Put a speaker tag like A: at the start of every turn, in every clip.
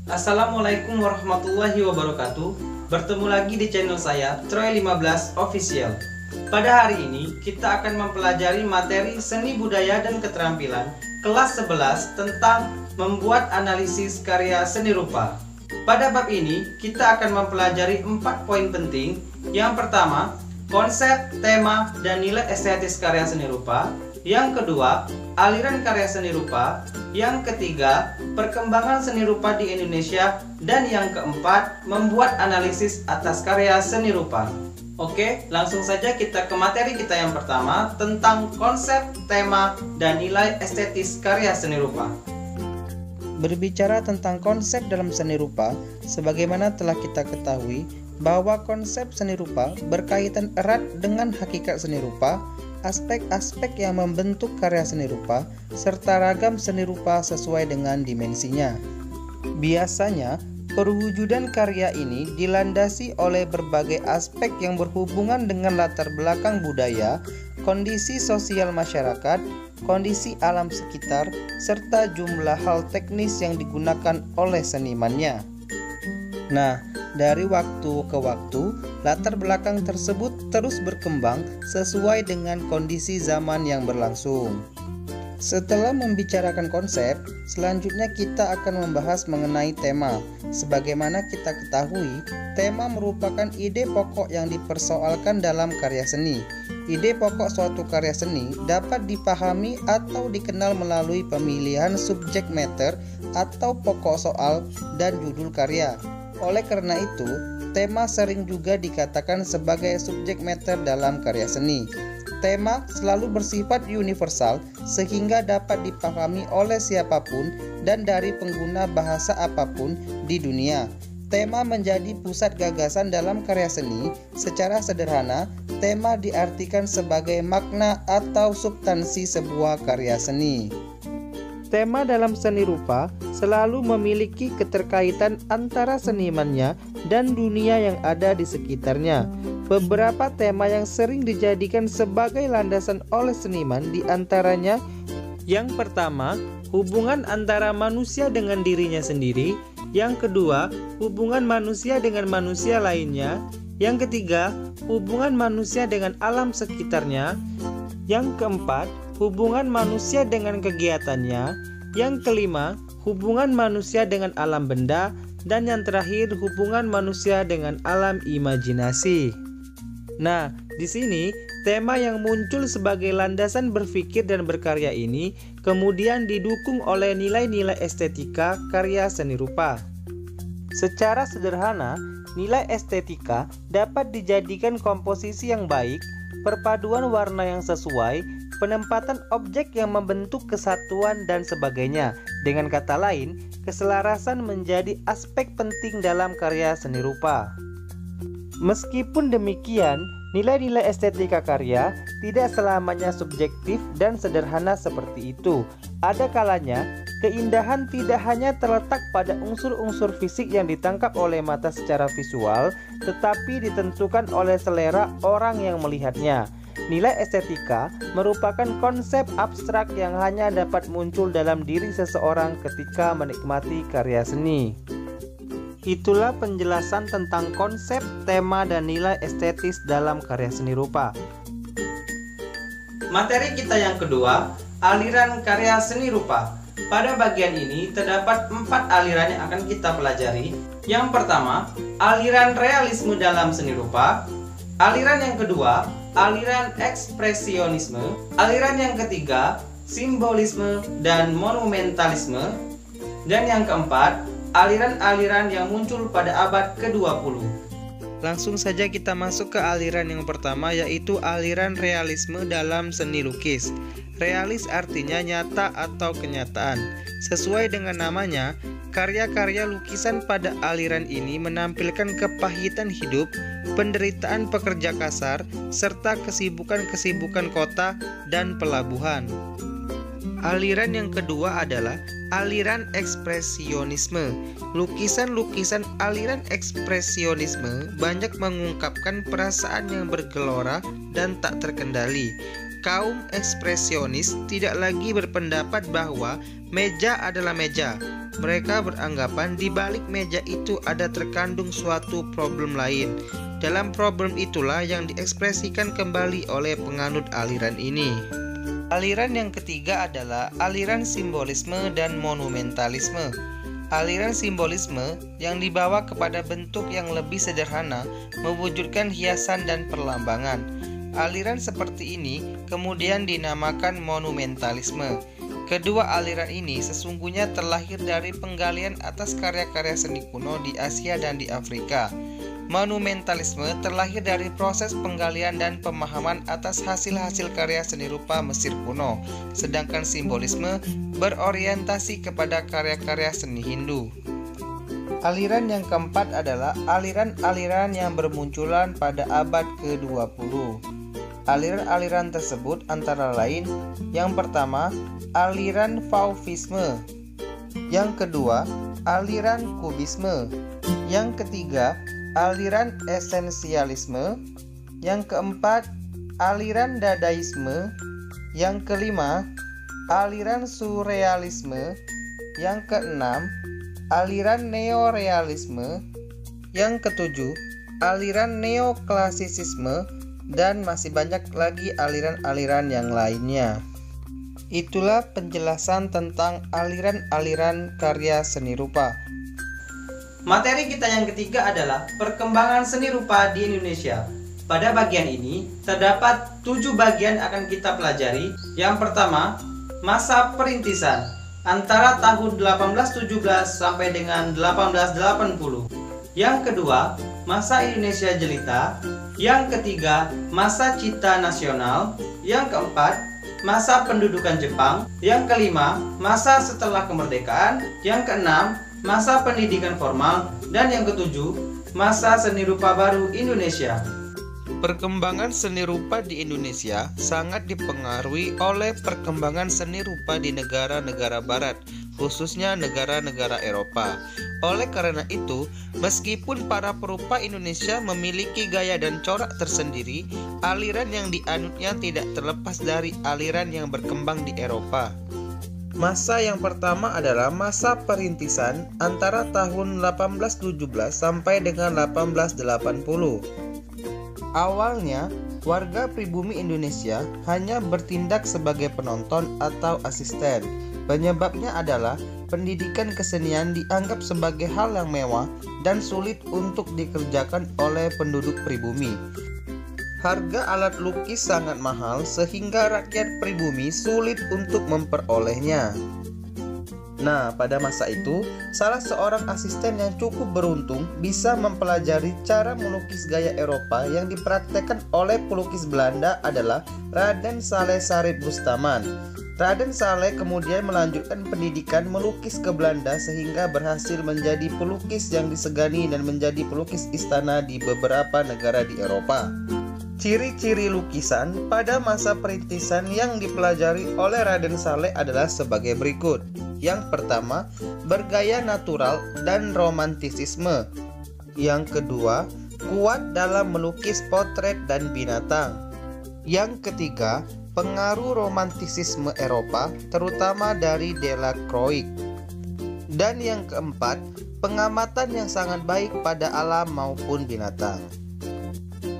A: Assalamualaikum warahmatullahi wabarakatuh. Bertemu lagi di channel saya Troy15 Official. Pada hari ini kita akan mempelajari materi seni budaya dan keterampilan kelas 11 tentang membuat analisis karya seni rupa. Pada bab ini kita akan mempelajari 4 poin penting. Yang pertama, konsep, tema, dan nilai estetis karya seni rupa. Yang kedua, aliran karya seni rupa. Yang ketiga, perkembangan seni rupa di Indonesia. Dan yang keempat, membuat analisis atas karya seni rupa. Oke, langsung saja kita ke materi kita yang pertama tentang konsep, tema, dan nilai estetis karya seni rupa. Berbicara tentang konsep dalam seni rupa, sebagaimana telah kita ketahui bahwa konsep seni rupa berkaitan erat dengan hakikat seni rupa, aspek-aspek yang membentuk karya seni rupa, serta ragam seni rupa sesuai dengan dimensinya. Biasanya, perwujudan karya ini dilandasi oleh berbagai aspek yang berhubungan dengan latar belakang budaya, kondisi sosial masyarakat, kondisi alam sekitar, serta jumlah hal teknis yang digunakan oleh senimannya. Nah, dari waktu ke waktu, latar belakang tersebut terus berkembang sesuai dengan kondisi zaman yang berlangsung. Setelah membicarakan konsep, selanjutnya kita akan membahas mengenai tema. Sebagaimana kita ketahui, tema merupakan ide pokok yang dipersoalkan dalam karya seni. Ide pokok suatu karya seni dapat dipahami atau dikenal melalui pemilihan subjek matter atau pokok soal dan judul karya. Oleh karena itu, tema sering juga dikatakan sebagai subjek matter dalam karya seni. Tema selalu bersifat universal sehingga dapat dipahami oleh siapapun dan dari pengguna bahasa apapun di dunia. Tema menjadi pusat gagasan dalam karya seni. Secara sederhana, tema diartikan sebagai makna atau substansi sebuah karya seni. Tema dalam seni rupa selalu memiliki keterkaitan antara senimannya dan dunia yang ada di sekitarnya. Beberapa tema yang sering dijadikan sebagai landasan oleh seniman diantaranya: yang pertama, hubungan antara manusia dengan dirinya sendiri. Yang kedua, hubungan manusia dengan manusia lainnya. Yang ketiga, hubungan manusia dengan alam sekitarnya. Yang keempat, hubungan manusia dengan kegiatannya. Yang kelima, hubungan manusia dengan alam benda. Dan yang terakhir, hubungan manusia dengan alam imajinasi. Nah, di sini tema yang muncul sebagai landasan berpikir dan berkarya ini kemudian didukung oleh nilai-nilai estetika karya seni rupa. Secara sederhana, nilai estetika dapat dijadikan komposisi yang baik, perpaduan warna yang sesuai, penempatan objek yang membentuk kesatuan, dan sebagainya. Dengan kata lain, keselarasan menjadi aspek penting dalam karya seni rupa. Meskipun demikian, nilai-nilai estetika karya tidak selamanya subjektif dan sederhana seperti itu. Ada kalanya, keindahan tidak hanya terletak pada unsur-unsur fisik yang ditangkap oleh mata secara visual, tetapi ditentukan oleh selera orang yang melihatnya. Nilai estetika merupakan konsep abstrak yang hanya dapat muncul dalam diri seseorang ketika menikmati karya seni. Itulah penjelasan tentang konsep, tema, dan nilai estetis dalam karya seni rupa. Materi kita yang kedua, aliran karya seni rupa. Pada bagian ini terdapat 4 aliran yang akan kita pelajari. Yang pertama, aliran realisme dalam seni rupa. Aliran yang kedua, aliran ekspresionisme. Aliran yang ketiga, simbolisme dan monumentalisme. Dan yang keempat, aliran-aliran yang muncul pada abad ke-20. Langsung saja kita masuk ke aliran yang pertama, yaitu aliran realisme dalam seni lukis. Realis artinya nyata atau kenyataan. Sesuai dengan namanya, karya-karya lukisan pada aliran ini menampilkan kepahitan hidup, penderitaan pekerja kasar, serta kesibukan-kesibukan kota dan pelabuhan. Aliran yang kedua adalah aliran ekspresionisme. Lukisan-lukisan aliran ekspresionisme banyak mengungkapkan perasaan yang bergelora dan tak terkendali. Kaum ekspresionis tidak lagi berpendapat bahwa
B: Meja adalah meja. Mereka beranggapan di balik meja itu ada terkandung suatu problem lain. Dalam problem itulah yang diekspresikan kembali oleh penganut aliran ini. Aliran yang ketiga adalah aliran simbolisme dan monumentalisme. Aliran simbolisme yang dibawa kepada bentuk yang lebih sederhana mewujudkan hiasan dan perlambangan. Aliran seperti ini kemudian dinamakan monumentalisme. Kedua aliran ini sesungguhnya terlahir dari penggalian atas karya-karya seni kuno di Asia dan di Afrika. Monumentalisme terlahir dari proses penggalian dan pemahaman atas hasil-hasil karya seni rupa Mesir kuno, sedangkan simbolisme berorientasi kepada karya-karya seni Hindu. Aliran yang keempat adalah aliran-aliran yang bermunculan pada abad ke-20. Aliran-aliran tersebut antara lain, yang pertama, aliran Fauvisme, yang kedua, aliran Kubisme, yang ketiga, aliran Esensialisme, yang keempat, aliran Dadaisme, yang kelima, aliran Surrealisme, yang keenam, aliran Neorealisme, yang ketujuh, aliran Neoklasisisme, dan masih banyak lagi aliran-aliran yang lainnya. Itulah penjelasan tentang aliran-aliran karya seni rupa.
A: Materi kita yang ketiga adalah perkembangan seni rupa di Indonesia. Pada bagian ini terdapat 7 bagian akan kita pelajari. Yang pertama, masa perintisan antara tahun 1817 sampai dengan 1880. Yang kedua, masa Indonesia Jelita. Yang ketiga, masa Cipta Nasional. Yang keempat, masa pendudukan Jepang. Yang kelima, masa setelah kemerdekaan. Yang keenam, masa pendidikan formal. Dan yang ketujuh, masa seni rupa baru Indonesia.
B: Perkembangan seni rupa di Indonesia sangat dipengaruhi oleh perkembangan seni rupa di negara-negara barat, khususnya negara-negara Eropa. Oleh karena itu, meskipun para perupa Indonesia memiliki gaya dan corak tersendiri, aliran yang dianutnya tidak terlepas dari aliran yang berkembang di Eropa. Masa yang pertama adalah masa perintisan antara tahun 1817 sampai dengan 1880. Awalnya, warga pribumi Indonesia hanya bertindak sebagai penonton atau asisten. Penyebabnya adalah pendidikan kesenian dianggap sebagai hal yang mewah dan sulit untuk dikerjakan oleh penduduk pribumi. Harga alat lukis sangat mahal sehingga rakyat pribumi sulit untuk memperolehnya. Nah, pada masa itu, salah seorang asisten yang cukup beruntung bisa mempelajari cara melukis gaya Eropa yang dipraktekkan oleh pelukis Belanda adalah Raden Saleh Sarip Bustaman. Raden Saleh kemudian melanjutkan pendidikan melukis ke Belanda sehingga berhasil menjadi pelukis yang disegani dan menjadi pelukis istana di beberapa negara di Eropa. Ciri-ciri lukisan pada masa perintisan yang dipelajari oleh Raden Saleh adalah sebagai berikut. Yang pertama, bergaya natural dan romantisisme. Yang kedua, kuat dalam melukis potret dan binatang. Yang ketiga, pengaruh romantisisme Eropa, terutama dari Delacroix. Dan yang keempat, pengamatan yang sangat baik pada alam maupun binatang.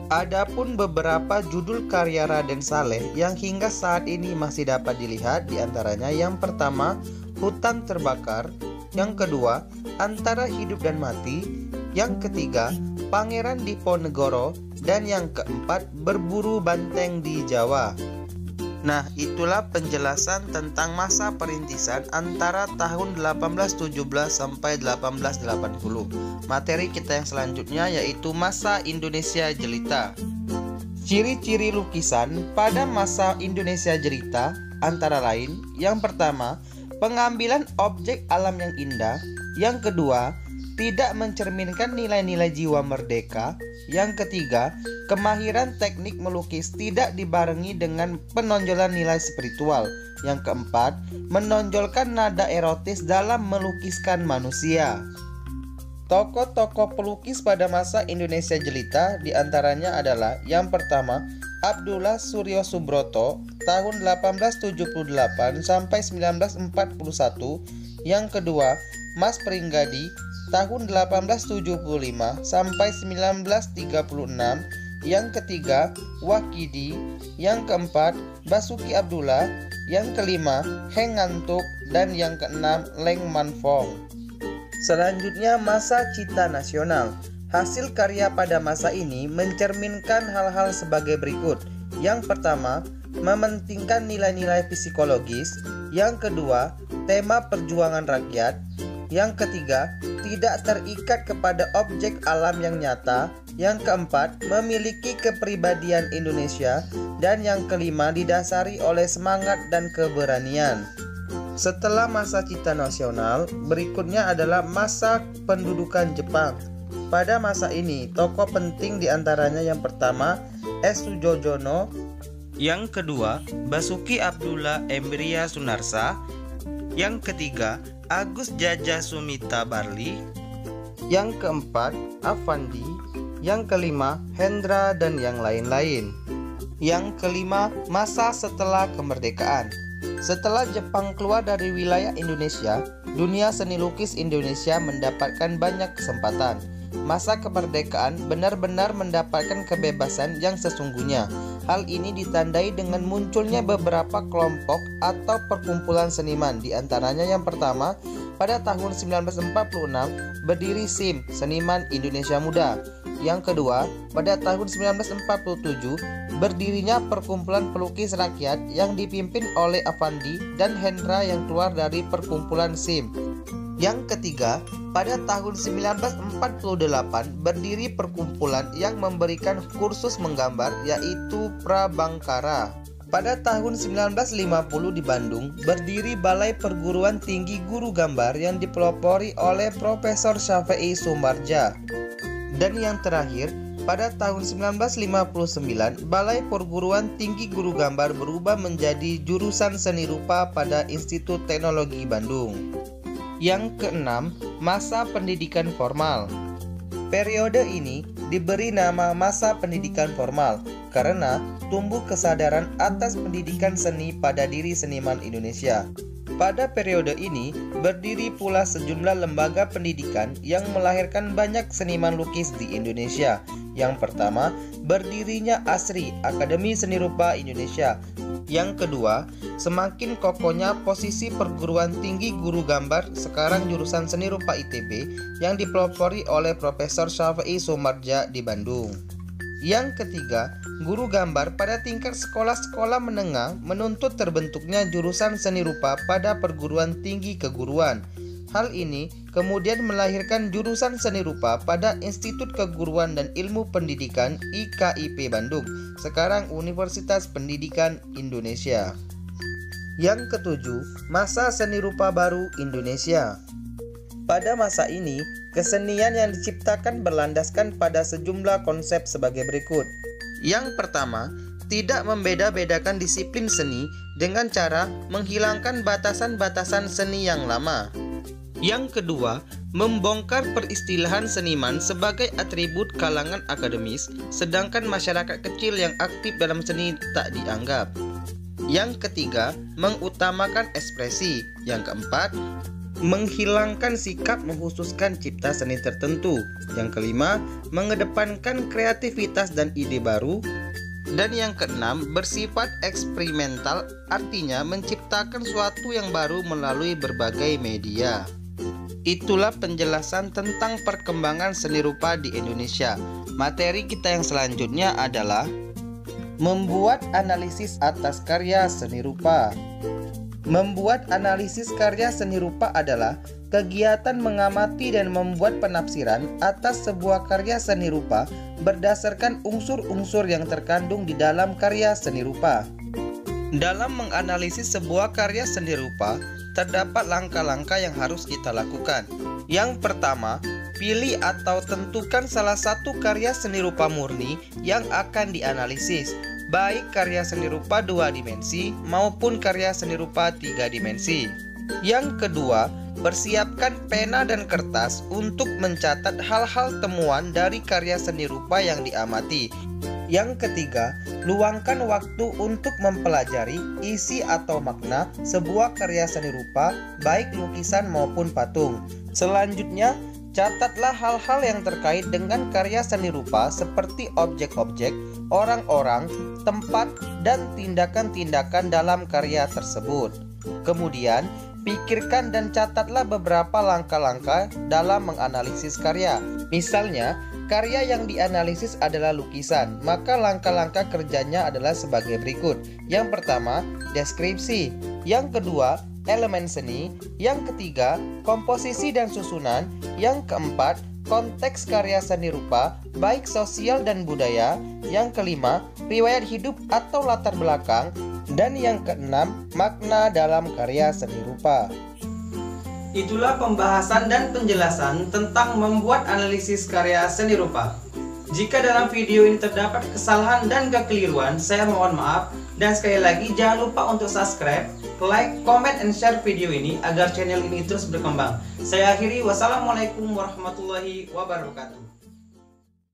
B: Adapun beberapa judul karya Raden Saleh yang hingga saat ini masih dapat dilihat, diantaranya yang pertama, Hutan Terbakar, yang kedua, Antara Hidup dan Mati, yang ketiga, Pangeran Diponegoro, dan yang keempat, Berburu Banteng di Jawa. Nah, itulah penjelasan tentang masa perintisan antara tahun 1817 sampai 1880. Materi kita yang selanjutnya yaitu masa Indonesia Jelita. Ciri-ciri lukisan pada masa Indonesia Jelita antara lain, yang pertama, pengambilan objek alam yang indah. Yang kedua, tidak mencerminkan nilai-nilai jiwa merdeka. Yang ketiga, kemahiran teknik melukis tidak dibarengi dengan penonjolan nilai spiritual. Yang keempat, menonjolkan nada erotis dalam melukiskan manusia. Tokoh-tokoh pelukis pada masa Indonesia Jelita diantaranya adalah yang pertama, Abdullah Suryo Subroto, tahun 1878 sampai 1941. Yang kedua, Mas Pringgadi tahun 1875 sampai 1936. Yang ketiga, Wakidi. Yang keempat, Basuki Abdullah. Yang kelima, Heng Ngantuk. Dan yang keenam, Leng Manfong. Selanjutnya, masa cita nasional. Hasil karya pada masa ini mencerminkan hal-hal sebagai berikut. Yang pertama, mementingkan nilai-nilai psikologis. Yang kedua, tema perjuangan rakyat. Yang ketiga, tidak terikat kepada objek alam yang nyata. Yang keempat, memiliki kepribadian Indonesia. Dan yang kelima, didasari oleh semangat dan keberanian. Setelah masa cita nasional, berikutnya adalah masa pendudukan Jepang. Pada masa ini, tokoh penting diantaranya yang pertama, S. Sujojono. Yang kedua, Basuki Abdullah Embria Sunarsa. Yang ketiga, Agus Jajah Sumita Barli. Yang keempat, Afandi. Yang kelima, Hendra dan yang lain-lain. Yang kelima, masa setelah kemerdekaan. Setelah Jepang keluar dari wilayah Indonesia, dunia seni lukis Indonesia mendapatkan banyak kesempatan. Masa kemerdekaan benar-benar mendapatkan kebebasan yang sesungguhnya. Hal ini ditandai dengan munculnya beberapa kelompok atau perkumpulan seniman. Di antaranya yang pertama, pada tahun 1946 berdiri SIM, Seniman Indonesia Muda. Yang kedua, pada tahun 1947 berdirinya Perkumpulan Pelukis Rakyat yang dipimpin oleh Afandi dan Hendra yang keluar dari Perkumpulan SIM. Yang ketiga, pada tahun 1948 berdiri perkumpulan yang memberikan kursus menggambar, yaitu Prabangkara. Pada tahun 1950 di Bandung berdiri Balai Perguruan Tinggi Guru Gambar yang dipelopori oleh Profesor Syafi'i Sumbardja. Dan yang terakhir, pada tahun 1959 Balai Perguruan Tinggi Guru Gambar berubah menjadi jurusan seni rupa pada Institut Teknologi Bandung. Yang keenam, masa pendidikan formal. Periode ini diberi nama masa pendidikan formal karena tumbuh kesadaran atas pendidikan seni pada diri seniman Indonesia. Pada periode ini berdiri pula sejumlah lembaga pendidikan yang melahirkan banyak seniman lukis di Indonesia. Yang pertama, berdirinya ASRI, Akademi Seni Rupa Indonesia. Yang kedua, semakin kokohnya posisi Perguruan Tinggi Guru Gambar, sekarang jurusan Seni Rupa ITB, yang dipelopori oleh Profesor Syafi'i Sumbardja di Bandung. Yang ketiga, guru gambar pada tingkat sekolah-sekolah menengah menuntut terbentuknya jurusan seni rupa pada perguruan tinggi keguruan. Hal ini kemudian melahirkan jurusan seni rupa pada Institut Keguruan dan Ilmu Pendidikan IKIP Bandung, sekarang Universitas Pendidikan Indonesia. Yang ketujuh, masa seni rupa baru Indonesia. Pada masa ini, kesenian yang diciptakan berlandaskan pada sejumlah konsep sebagai berikut. Yang pertama, tidak membeda-bedakan disiplin seni dengan cara menghilangkan batasan-batasan seni yang lama. Yang kedua, membongkar peristilahan seniman sebagai atribut kalangan akademis, sedangkan masyarakat kecil yang aktif dalam seni tak dianggap. Yang ketiga, mengutamakan ekspresi. Yang keempat, menghilangkan sikap mengkhususkan cipta seni tertentu. Yang kelima, mengedepankan kreativitas dan ide baru. Dan yang keenam, bersifat eksperimental, artinya menciptakan suatu yang baru melalui berbagai media. Itulah penjelasan tentang perkembangan seni rupa di Indonesia. Materi kita yang selanjutnya adalah membuat analisis atas karya seni rupa. Membuat analisis karya seni rupa adalah kegiatan mengamati dan membuat penafsiran atas sebuah karya seni rupa berdasarkan unsur-unsur yang terkandung di dalam karya seni rupa. Dalam menganalisis sebuah karya seni rupa, terdapat langkah-langkah yang harus kita lakukan. Yang pertama, pilih atau tentukan salah satu karya seni rupa murni yang akan dianalisis, baik karya seni rupa 2 dimensi maupun karya seni rupa 3 dimensi. Yang kedua, persiapkan pena dan kertas untuk mencatat hal-hal temuan dari karya seni rupa yang diamati. Yang ketiga, luangkan waktu untuk mempelajari isi atau makna sebuah karya seni rupa, baik lukisan maupun patung. Selanjutnya, catatlah hal-hal yang terkait dengan karya seni rupa seperti objek-objek, orang-orang, tempat, dan tindakan-tindakan dalam karya tersebut. Kemudian, pikirkan dan catatlah beberapa langkah-langkah dalam menganalisis karya. Misalnya, karya yang dianalisis adalah lukisan, maka langkah-langkah kerjanya adalah sebagai berikut. Yang pertama, deskripsi. Yang kedua, elemen seni. Yang ketiga, komposisi dan susunan. Yang keempat, konteks karya seni rupa, baik sosial dan budaya. Yang kelima, riwayat hidup atau latar belakang. Dan yang keenam, makna dalam karya seni rupa.
A: Itulah pembahasan dan penjelasan tentang membuat analisis karya seni rupa. Jika dalam video ini terdapat kesalahan dan kekeliruan, saya mohon maaf. Dan sekali lagi jangan lupa untuk subscribe, like, comment, and share video ini agar channel ini terus berkembang. Saya akhiri, wassalamualaikum warahmatullahi wabarakatuh.